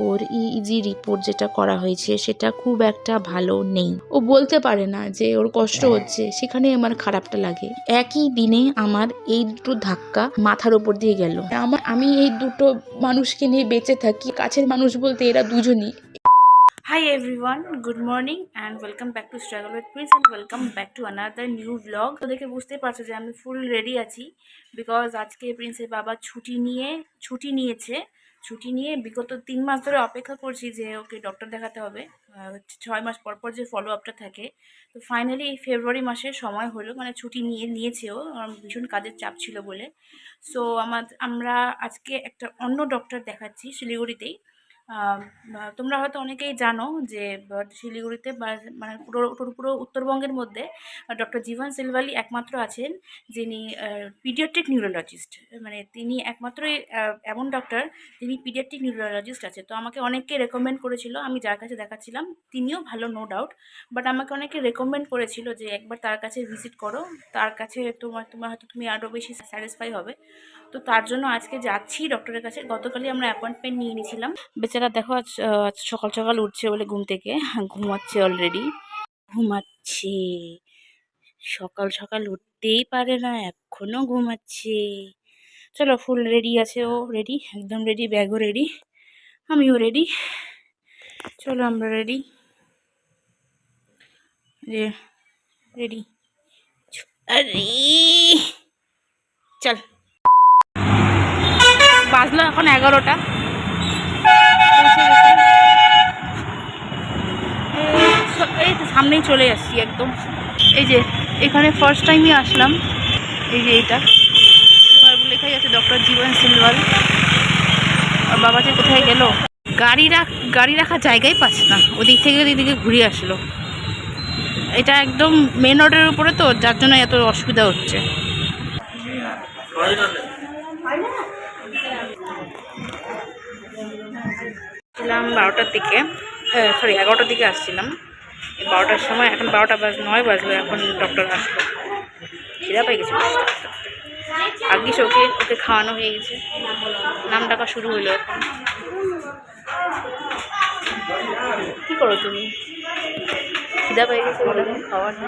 ওর EEG report যেটা করা হয়েছে সেটা খুব একটা ভালো নেই। ও বলতে পারে না যে ওর কষ্ট হচ্ছে, সেখানে আমার খারাপটা লাগে। একই দিনে আমার এই দুটো ধাক্কা মাথার উপর দিয়ে গেল। আমি এই দুটো মানুষকে নিয়ে বেঁচে থাকি, কাছের মানুষ বলতে এরা দুজনই। Hi everyone, good morning and welcome back to Struggle with Prince and welcome back to another new vlog. তো দেখে বুঝতে পারছো যে আমি ফুল রেডি আছি বিকজ আজকে প্রিন্সের বাবা ছুটি নিয়ে বিগত 3 মাস ধরে অপেক্ষা করছি যে ওকে ডক্টর দেখাতে হবে। 6 মাস পর পর যে ফলো আপটা থাকে, তো ফাইনালি এই ফেব্রুয়ারি মাসের সময় হলো, মানে ছুটি নিয়েছেও, ভীষণ কাজের চাপ ছিল বলে। সো আমরা আজকে একটা অন্য ডক্টর দেখাচ্ছি শিলিগুড়িতেই। তোমরা হয়তো অনেকেই জানো যে শিলিগুড়িতে মানে পুরো উত্তরবঙ্গের মধ্যে ডক্টর জীবন সিলভালি একমাত্র আছেন যিনি পিডিয়াট্রিক নিউরোলজিস্ট। মানে তিনি একমাত্রই এমন ডক্টর যিনি পিডিয়াট্রিক নিউরোলজিস্ট আছে। তো আমাকে অনেককে রেকমেন্ড করেছিল, আমি যার কাছে দেখাচ্ছিলাম তিনিও ভালো, নো ডাউট, বাট আমাকে অনেকে রেকমেন্ড করেছিল যে একবার তার কাছে ভিজিট করো, তার কাছে তোমার হয়তো তুমি আরও বেশি স্যাটিসফাই হবে। তো তার জন্য আজকে যাচ্ছি ডক্টরের কাছে। গতকালই আমরা অ্যাপয়েন্টমেন্ট নিয়ে নিয়েছিলাম। বেচারা দেখো আজ সকাল সকাল উঠছে বলে ঘুম থেকে, ঘুমাচ্ছে অলরেডি, ঘুমাচ্ছে। সকাল সকাল উঠতেই পারে না, এখনো ঘুমাচ্ছে। চলো, ফুল রেডি আছে, ও রেডি, একদম রেডি, ব্যাগও রেডি, আমিও রেডি। চলো আমরা রেডি, রেডি, আরে চল। বাজলো এখন 11টা। এই তো সামনেই চলে আসছি একদম। এই যে এখানে ফার্স্ট টাইমই আসলাম। এই যে এটা লেখাই আছে ডক্টর জীবন সিলভাল। আর বাবা যে কোথায় গেল, গাড়ি রাখার জায়গাই পাচ্ছে না, ওদিক থেকে ওদিকে ঘুরে আসলো। এটা একদম মেন রোডের উপরে, তো যার জন্য এত অসুবিধা হচ্ছে। ছিলাম 12টার দিকে, সরি 11টার দিকে আসছিলাম। 12টার সময়, এখন 12টা 9 বাজলো, এখন ডক্টর আসলো। খিদা পেয়ে গেছে, ভাগ্যিস ওকে খাওয়ানো হয়ে গেছে, নাম ডাকা শুরু হলো। এখন কি করো তুমি? খিদা পেয়ে গেছে বলে এখন খাওয়ার না।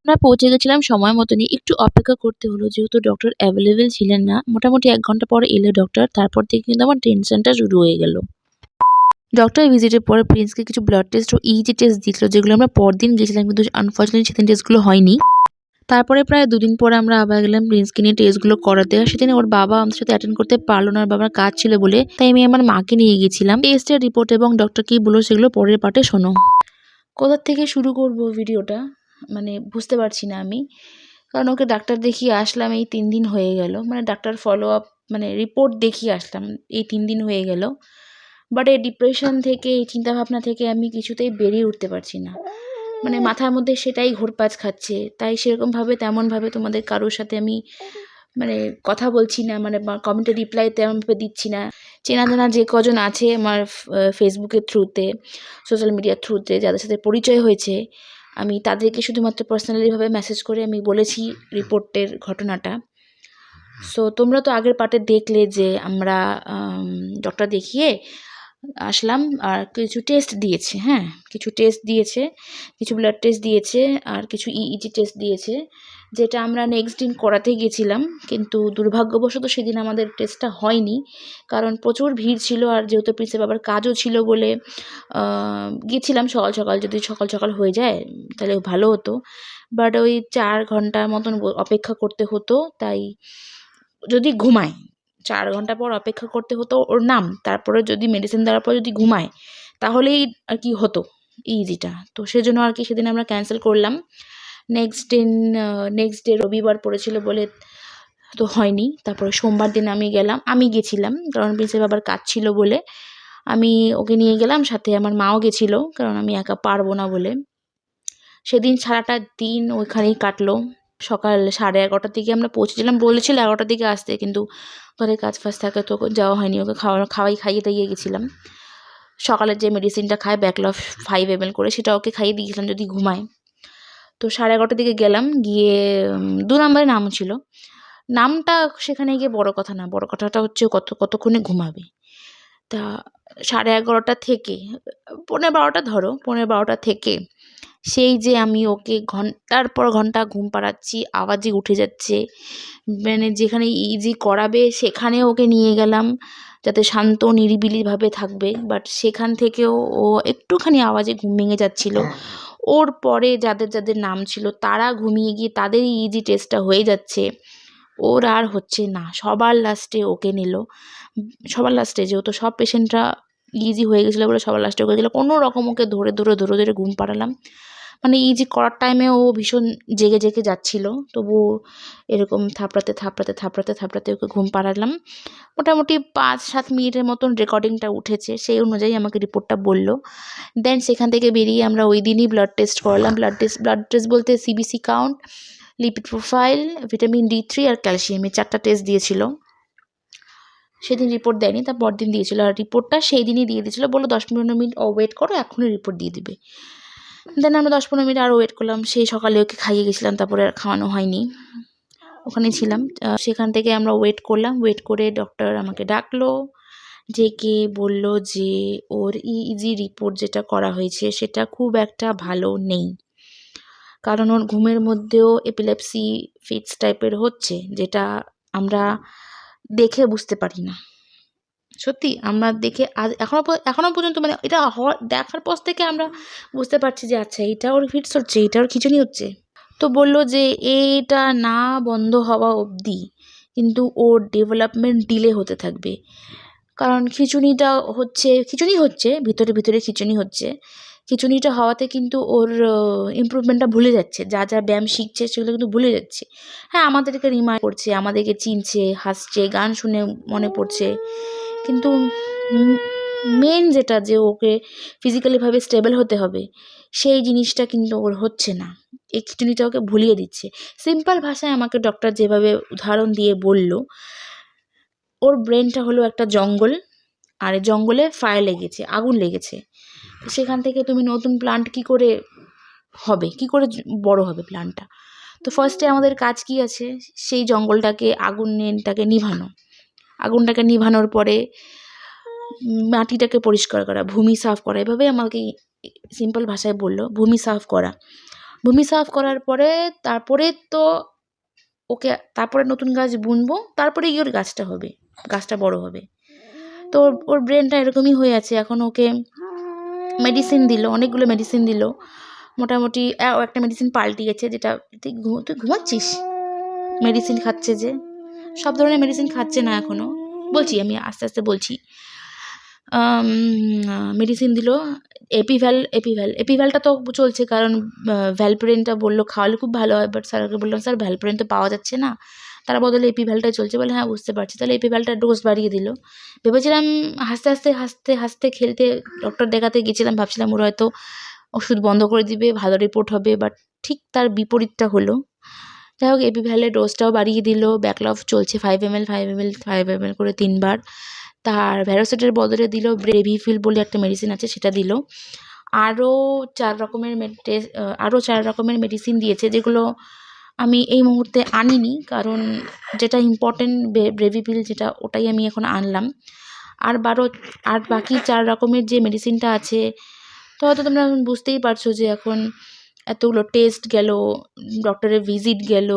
আমরা পৌঁছে গেছিলাম সময় মতনই, একটু অপেক্ষা করতে হলো যেহেতু ডক্টর অ্যাভেলেবেল ছিলেন না। মোটামুটি 1 ঘন্টা পরে এলো ডক্টর, তারপর থেকে কিন্তু আমার টেনশনটা শুরু হয়ে গেল। ডক্টর ভিজিটের পরে প্রিন্সকে কিছু ব্লাড টেস্ট ও ইজি টেস্ট দিয়েছিল, যেগুলো আমরা পরদিন গেছিলাম, কিন্তু আনফর্চুনেটলি সেদিন টেস্টগুলো হয়নি। তারপরে প্রায় 2 দিন পরে আমরা আবার গেলাম প্রিন্সকে নিয়ে টেস্টগুলো করাতে। আর সেদিন ওর বাবা আমাদের সাথে অ্যাটেন্ড করতে পারলো না, ওর বাবার কাজ ছিল বলে, তাই আমি আমার মাকে নিয়ে গেছিলাম। টেস্টের রিপোর্ট এবং ডক্টর কি বললো সেগুলো পরের পার্টে শোনো। কোথা থেকে শুরু করব ভিডিওটা মানে বুঝতে পারছি না আমি, কারণ ওকে ডাক্তার দেখিয়ে আসলাম এই 3 দিন হয়ে গেল, মানে ডাক্তার ফলো আপ মানে রিপোর্ট দেখিয়ে আসলাম এই 3 দিন হয়ে গেল। বাট এই ডিপ্রেশন থেকে, এই চিন্তাভাবনা থেকে আমি কিছুতেই বেরিয়ে উঠতে পারছি না। মানে মাথার মধ্যে সেটাই ঘুরপাক খাচ্ছে, তাই সেরকমভাবে তেমনভাবে তোমাদের কারোর সাথে আমি মানে কথা বলছি না, মানে কমেন্টে রিপ্লাই তেমনভাবে দিচ্ছি না। চেনা জানা যে কজন আছে আমার ফেসবুকের থ্রুতে, সোশ্যাল মিডিয়ার থ্রুতে যাদের সাথে পরিচয় হয়েছে, আমি তাদেরকে শুধুমাত্র পার্সোনালিভাবে মেসেজ করে আমি বলেছি রিপোর্টের ঘটনাটা। সো তোমরা তো আগের পার্টে দেখলে যে আমরা ডক্টর দেখিয়ে আসলাম, আর কিছু টেস্ট দিয়েছে, হ্যাঁ কিছু টেস্ট দিয়েছে, কিছু ব্লাড টেস্ট দিয়েছে, আর কিছু ইইজি টেস্ট দিয়েছে, যেটা আমরা নেক্সট দিন করাতে গেছিলাম। কিন্তু দুর্ভাগ্যবশত সেদিন আমাদের টেস্টটা হয়নি, কারণ প্রচুর ভিড় ছিল, আর যেহেতু প্রিন্সের বাবার কাজও ছিল বলে গিয়েছিলাম সকাল সকাল। যদি সকাল সকাল হয়ে যায় তাহলে ভালো হতো, বাট ওই 4 ঘন্টার মতন অপেক্ষা করতে হতো। তাই যদি ঘুমায় 4 ঘন্টা পর অপেক্ষা করতে হতো ওর নাম, তারপরে যদি মেডিসিন দেওয়ার পর যদি ঘুমায় তাহলেই আর কি হতো ইজিটা। তো সেজন্য আর কি সেদিন আমরা ক্যান্সেল করলাম। নেক্সট ডে রবিবার পড়েছিল বলে তো হয়নি। তারপরে সোমবার দিন আমি গেছিলাম, কারণ প্রিন্সের বাবার কাজ ছিল বলে আমি ওকে নিয়ে গেলাম, সাথে আমার মাও গেছিলো, কারণ আমি একা পারবো না বলে। সেদিন সারাটা দিন ওইখানেই কাটলো। সকাল 11:30টার দিকে আমরা পৌঁছেছিলাম, বলেছিল 11টার দিকে আসতে, কিন্তু ঘরে কাজ ফাজ থাকে তো যাওয়া হয়নি। ওকে খাইয়ে দাইয়ে গেছিলাম। সকালের যে মেডিসিনটা খায় ব্যাকলফ 5 ml করে, সেটা ওকে খাইয়ে দিয়েছিলাম যদি ঘুমায়। তো 11:30টার দিকে গেলাম, গিয়ে 2 নম্বরে নাম ছিল। নামটা সেখানে গিয়ে বড় কথা না, বড় কথাটা হচ্ছে কতক্ষণে ঘুমাবে। তা 11:30 থেকে 11:15 ধরো 11:15 থেকে সেই যে আমি ওকে ঘন্টার পর ঘন্টা ঘুম পাড়াচ্ছি, আওয়াজে উঠে যাচ্ছে। মানে যেখানে ইজি করাবে সেখানে ওকে নিয়ে গেলাম যাতে শান্ত নিরিবিলিভাবে থাকবে, বাট সেখান থেকেও ও একটুখানি আওয়াজে ঘুম ভেঙে যাচ্ছিল। ওর পরে যাদের যাদের নাম ছিল তারা ঘুমিয়ে গিয়ে তাদেরই ইজি টেস্টটা হয়ে যাচ্ছে, ওর আর হচ্ছে না। সবার লাস্টে ওকে নিল, সবার লাস্টে যেহেতু সব পেশেন্টরা ইজি হয়ে গেছিলো বলে সবার লাস্টে ওকে দিল। কোনো রকম ওকে ধরে ধরে ধরে ধরে ঘুম পাড়ালাম। মানে ইজি করার টাইমে ও ভীষণ জেগে জেগে যাচ্ছিল, তবু এরকম থাপড়াতে থাপড়াতে থাপড়াতে থাপড়াতে ওকে ঘুম পাড়ালাম। মোটামুটি 5-7 মিনিটের মতন রেকর্ডিংটা উঠেছে, সেই অনুযায়ী আমাকে রিপোর্টটা বলল। দেন সেখান থেকে বেরিয়ে আমরা ওই দিনই ব্লাড টেস্ট করালাম। ব্লাড টেস্ট বলতে CBC count, lipid profile, vitamin D3 আর ক্যালসিয়াম, এই 4টা টেস্ট দিয়েছিল। সেদিন রিপোর্ট দেয়নি, তার পরদিন দিয়েছিল। আর রিপোর্টটা সেই দিনই দিয়ে দিয়েছিল, বললো 10-15 মিনিট ওয়েট করো, এখনই রিপোর্ট দিয়ে দিবে। দেন আমরা 10-15 মিনিট আরও ওয়েট করলাম। সেই সকালে ওকে খাইয়ে গেছিলাম, তারপরে আর খাওয়ানো হয়নি, ওখানেই ছিলাম। সেখান থেকে আমরা ওয়েট করলাম, ওয়েট করে ডক্টর আমাকে ডাকলো, ডেকে বলল যে ওর ইজি রিপোর্ট যেটা করা হয়েছে সেটা খুব একটা ভালো নেই, কারণ ওর ঘুমের মধ্যেও এপিলেপসি ফিটস টাইপের হচ্ছে, যেটা আমরা দেখে বুঝতে পারি না। সত্যি আমরা দেখে আজ এখনও পর্যন্ত মানে এটা দেখার পর থেকে আমরা বুঝতে পারছি যে আচ্ছা এটা ওর ফিটস হচ্ছে, এটা ওর খিঁচুনি হচ্ছে। তো বলল যে এটা না বন্ধ হওয়া অবধি কিন্তু ওর ডেভেলপমেন্ট ডিলে হতে থাকবে, কারণ খিঁচুনি হচ্ছে ভিতরে ভিতরে খিঁচুনি হচ্ছে। খিঁচুনিটা হওয়াতে কিন্তু ওর ইমপ্রুভমেন্টটা ভুলে যাচ্ছে, যা যা ব্যায়াম শিখছে সেগুলো কিন্তু ভুলে যাচ্ছে। হ্যাঁ, আমাদেরকে রিমাইন্ড করছে, আমাদেরকে চিনছে, হাসছে, গান শুনে মনে পড়ছে, কিন্তু মেন যেটা যে ওকে ফিজিক্যালিভাবে স্টেবল হতে হবে সেই জিনিসটা কিন্তু ওর হচ্ছে না। এই খিঁচুনিটা ওকে ভুলিয়ে দিচ্ছে। সিম্পল ভাষায় আমাকে ডক্টর যেভাবে উদাহরণ দিয়ে বলল, ওর ব্রেনটা হলো একটা জঙ্গল, আর এই জঙ্গলে ফায়ার লেগেছে, আগুন লেগেছে। সেখান থেকে তুমি নতুন প্লান্ট কী করে হবে, কী করে বড় হবে প্লান্টটা? তো ফার্স্টে আমাদের কাজ কী আছে, সেই জঙ্গলটাকে আগুনটাকে নিভানো, আগুনটাকে নিভানোর পরে মাটিটাকে পরিষ্কার করা, ভূমি সাফ করা, এভাবে আমাকে সিম্পল ভাষায় বলল, ভূমি সাফ করা। ভূমি সাফ করার পরে তারপরে তো ওকে তারপরে নতুন গাছ বুনবো, তারপরে গিয়ে ওর গাছটা হবে, গাছটা বড় হবে। তো ওর ব্রেনটা এরকমই হয়ে আছে। এখন ওকে মেডিসিন দিল, অনেকগুলো মেডিসিন দিল। মোটামুটি একটা মেডিসিন পাল্টিয়েছে, যেটা তুই ঘুমাচ্ছিস, মেডিসিন খাচ্ছে যে, সব ধরনের মেডিসিন খাচ্ছে না এখনও, বলছি আমি আস্তে আস্তে বলছি। মেডিসিন দিল এপিভ্যালটা তো চলছে, কারণ ভ্যালপ্রেনটা বললো খাওয়ালে খুব ভালো হয়, বাট স্যারকে বললাম স্যার ভ্যালপ্রেন তো পাওয়া যাচ্ছে না, তার বদলে এপিভ্যালটাই চলছে। বলে হ্যাঁ বুঝতে পারছি, তাহলে এপিভ্যালটার ডোজ বাড়িয়ে দিল। ভেবেছিলাম হাসতে হাসতে হাসতে হাসতে খেলতে ডক্টর দেখাতে গেছিলাম, ভাবছিলাম ওরা হয়তো ওষুধ বন্ধ করে দিবে, ভালো রিপোর্ট হবে, বাট ঠিক তার বিপরীতটা হলো। যাই হোক, এপিভ্যালের ডোজটাও বাড়িয়ে দিল, ব্যাকলভ চলছে 5 ml 5 ml 5 ml করে 3 বার। তার ভ্যারোসেটের বদলে দিল ব্রেভিফিল বলে একটা মেডিসিন আছে, সেটা দিল। আরও 4 রকমের মেডিসিন দিয়েছে, যেগুলো আমি এই মুহূর্তে আনিনি, কারণ যেটা ইম্পর্টেন্ট ব্রেভিফিল যেটা, ওটাই আমি এখন আনলাম। আর বাকি 4 রকমের যে মেডিসিনটা আছে, তো হয়তো তোমরা এখন বুঝতেই পারছো যে এখন এতগুলো টেস্ট গেল, ডক্টরের ভিজিট গেল,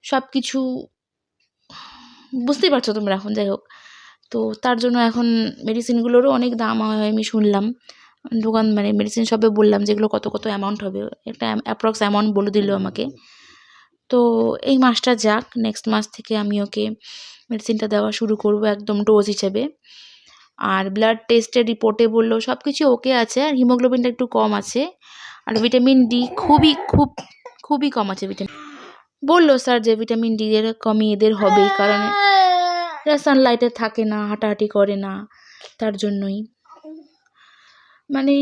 সব কিছু বুঝতেই পারছো তোমরা এখন। যাই হোক, তো তার জন্য এখন মেডিসিনগুলোরও অনেক দাম হয় আমি শুনলাম। মানে মেডিসিন শপে বললাম যেগুলো কত কত অ্যামাউন্ট হবে, একটা অ্যাপ্রক্স অ্যামাউন্ট বলে দিল আমাকে। তো এই মাসটা যাক, নেক্সট মাস থেকে আমি ওকে মেডিসিনটা দেওয়া শুরু করব একদম ডোজ হিসেবে। আর ব্লাড টেস্টের রিপোর্টে বললো সব কিছু ওকে আছে, আর হিমোগ্লোবিনটা একটু কম আছে, আর ভিটামিন ডি খুবই কম আছে ভিটামিন। বললো স্যার যে ভিটামিন ডি এর কমই এদের হবেই, কারণ এরা সানলাইটে থাকে না, হাঁটাহাঁটি করে না, তার জন্যই। মানে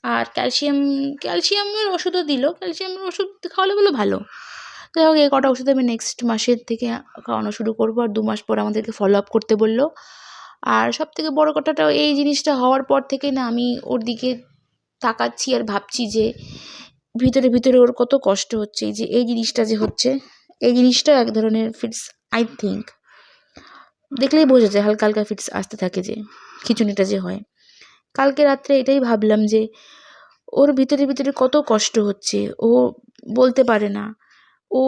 আর ক্যালসিয়ামের ওষুধও দিল, ক্যালসিয়ামের ওষুধ খাওয়ালে বলো ভালো। যাই হোক, এই কটা ওষুধ আমি নেক্সট মাসের থেকে খাওয়ানো শুরু করবো, আর 2 মাস পর আমাদেরকে ফলো আপ করতে বললো। আর সবথেকে বড় কথাটা, এই জিনিসটা হওয়ার পর থেকে না আমি ওর দিকে তাকাচ্ছি আর ভাবছি যে ভিতরে ভিতরে ওর কত কষ্ট হচ্ছে, এই জিনিসটা যে হচ্ছে, এই জিনিসটা এক ধরনের ফিটস, আই থিঙ্ক দেখলেই বোঝা যায় হালকা হালকা ফিটস আসতে থাকে, যে খিঁচুনিটা যে হয়। কালকে রাত্রে এটাই ভাবলাম যে ওর ভিতরে ভিতরে কত কষ্ট হচ্ছে, ও বলতে পারে না, ও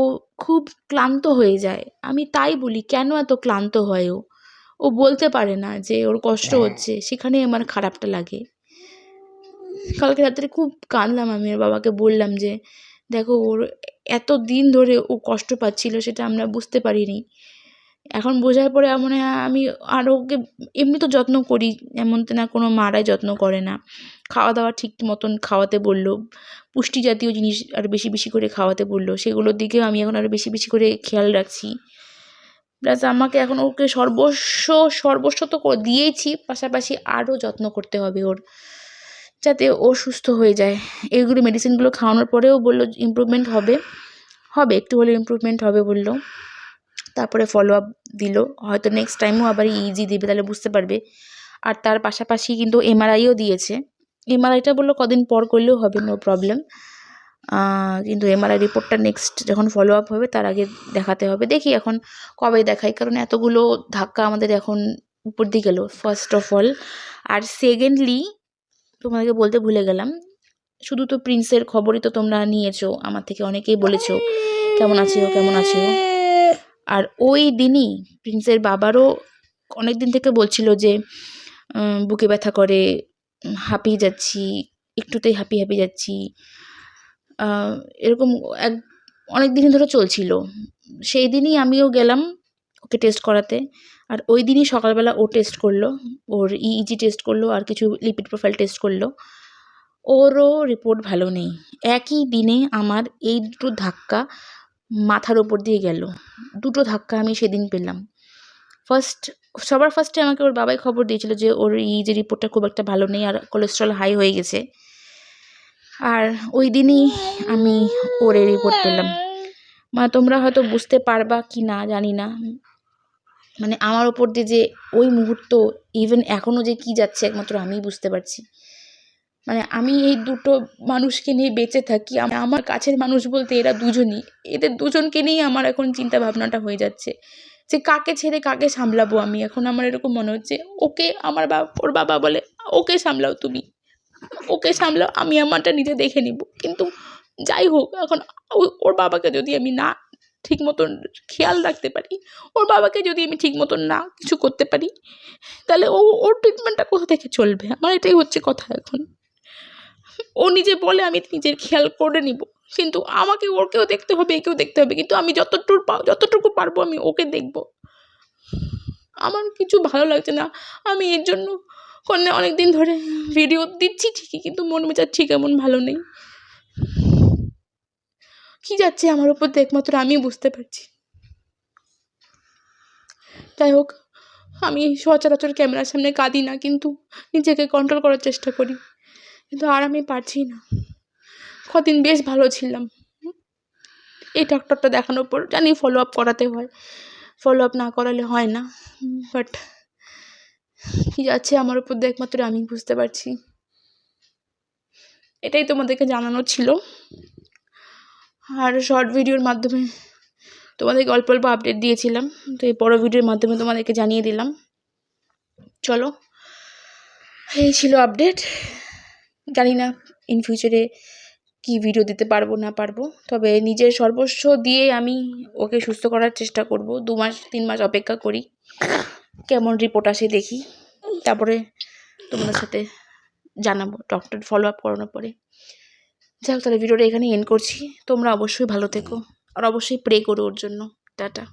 খুব ক্লান্ত হয়ে যায়। আমি তাই বলি, কেন এত ক্লান্ত হয় ও? ও বলতে পারে না যে ওর কষ্ট হচ্ছে, সেখানেই আমার খারাপটা লাগে। কালকে রাত্রে খুব কাঁদলাম, আমি ওর বাবাকে বললাম যে দেখো, ওর এত দিন ধরে ও কষ্ট পাচ্ছিল, সেটা আমরা বুঝতে পারিনি। এখন বোঝার পরে মনে হয় আমি আর ওকে এমনি তো যত্ন করি, এমন তো না কোনো মারাই যত্ন করে না। খাওয়া দাওয়া ঠিক মতন খাওয়াতে বললো, পুষ্টি জাতীয় জিনিস আরও বেশি বেশি করে খাওয়াতে বললো, সেগুলোর দিকেও আমি এখন আরও বেশি বেশি করে খেয়াল রাখছি। প্লাস আমাকে এখন ওকে সর্বস্ব তো দিয়েইছি, পাশাপাশি আরও যত্ন করতে হবে ওর, যাতে ও সুস্থ হয়ে যায়। এইগুলো মেডিসিনগুলো খাওয়ানোর পরেও বললো ইমপ্রুভমেন্ট হবে, একটু হলে ইমপ্রুভমেন্ট হবে বললো। তারপরে ফলো আপ দিল, হয়তো নেক্সট টাইমও আবার ইজি দিবে, তাহলে বুঝতে পারবে। আর তার পাশাপাশি কিন্তু এমআরআইও দিয়েছে। এমআরআইটা বললো কদিন পর করলেও হবে, নো প্রবলেম। কিন্তু এমআরআই রিপোর্টটা নেক্সট যখন ফলো আপ হবে তার আগে দেখাতে হবে। দেখি এখন কবে দেখাই, কারণ এতগুলো ধাক্কা আমাদের এখন উপর দিয়ে গেল, ফার্স্ট অফ অল। আর সেকেন্ডলি তোমাদেরকে বলতে ভুলে গেলাম, শুধু তো প্রিন্সের খবরই তো তোমরা নিয়েছো, আমার থেকে অনেকেই বলেছো কেমন আছে ও, কেমন আছে ও। আর ওই দিনই প্রিন্সের বাবারও অনেক দিন থেকে বলছিল যে বুকে ব্যথা করে, হাঁপিয়ে যাচ্ছি, একটুতেই হাঁপিয়ে যাচ্ছি, এরকম অনেক দিন ধরে চলছিল। সেই দিনই আমিও গেলাম ওকে টেস্ট করাতে। আর ওই দিনই সকালবেলা ও টেস্ট করলো, ওর ইইজি টেস্ট করলো আর কিছু লিপিড প্রোফাইল টেস্ট করলো। ওরও রিপোর্ট ভালো নেই। একই দিনে আমার এই দুটো ধাক্কা মাথার ওপর দিয়ে গেল। দুটো ধাক্কা আমি সেদিন পেলাম। সবার ফার্স্টে আমাকে ওর বাবাই খবর দিয়েছিল যে ওর ইইজি রিপোর্টটা খুব একটা ভালো নেই, আর কোলেস্ট্রল হাই হয়ে গেছে। আর ওই দিনই আমি ওর এই রিপোর্ট পেলাম। মানে তোমরা হয়তো বুঝতে পারবা কি না জানি না, মানে আমার ওপর দিয়ে যে ওই মুহূর্ত, ইভেন এখনও যে কি যাচ্ছে একমাত্র আমিই বুঝতে পারছি। মানে আমি এই দুটো মানুষকে নিয়ে বেঁচে থাকি, আমার কাছের মানুষ বলতে এরা দুজনই, এদের দুজনকে নিয়েই আমার এখন চিন্তা ভাবনাটা হয়ে যাচ্ছে যে কাকে ছেড়ে কাকে সামলাবো আমি। এখন আমার এরকম মনে হচ্ছে ওকে, ওর বাবা বলে ওকে সামলাও, তুমি ওকে সামলাও, আমি আমারটা নিজে দেখে নিব। কিন্তু যাই হোক, এখন ওর বাবাকে যদি আমি না ঠিক মতন খেয়াল রাখতে পারি, ওর বাবাকে যদি আমি ঠিক মতন না কিছু করতে পারি, তাহলে ওর ট্রিটমেন্টটা কোথা থেকে চলবে? আমার এটাই হচ্ছে কথা এখন। ও নিজে বলে আমি নিজের খেয়াল করে নিব, কিন্তু আমাকে ওকেও দেখতে হবে, একেও দেখতে হবে। কিন্তু আমি যতটুকু পারবো আমি ওকে দেখব। আমার কিছু ভালো লাগছে না। আমি এর জন্য অনেক দিন ধরে ভিডিও দিচ্ছি ঠিকই, কিন্তু মন মেজাজ ঠিক এমন ভালো নেই। কি যাচ্ছে আমার উপর দিয়ে একমাত্র আমি বুঝতে পারছি। যাই হোক, আমি সচরাচর ক্যামেরার সামনে কাঁদি না, কিন্তু নিজেকে কন্ট্রোল করার চেষ্টা করি, কিন্তু আর আমি পারছি না। কদিন বেশ ভালো ছিলাম, এই ডক্টরটা দেখানোর পর জানি ফলো আপ করাতে হয়, ফলো আপ না করালে হয় না। বাট কি যাচ্ছে আমার উপর দিয়ে একমাত্র আমি বুঝতে পারছি। এটাই তোমাদেরকে জানানো ছিল। আর শর্ট ভিডিওর মাধ্যমে তোমাদেরকে অল্প অল্প আপডেট দিয়েছিলাম, তো এই বড় ভিডিওর মাধ্যমে তোমাদেরকে জানিয়ে দিলাম। চলো, এই ছিল আপডেট। জানি না ইন ফিউচারে কি ভিডিও দিতে পারবো না পারবো, তবে নিজের সর্বস্ব দিয়ে আমি ওকে সুস্থ করার চেষ্টা করব। 2-3 মাস অপেক্ষা করি, কেমন রিপোর্ট আসে দেখি, তারপরে তোমাদের সাথে জানাবো ডক্টর ফলো আপ করানোর পরে। যাই হোক, তাহলে ভিডিওটা এখানে এন্ড করছি। তোমরা অবশ্যই ভালো থেকো, আর অবশ্যই প্রে করো ওর জন্য। টাটা।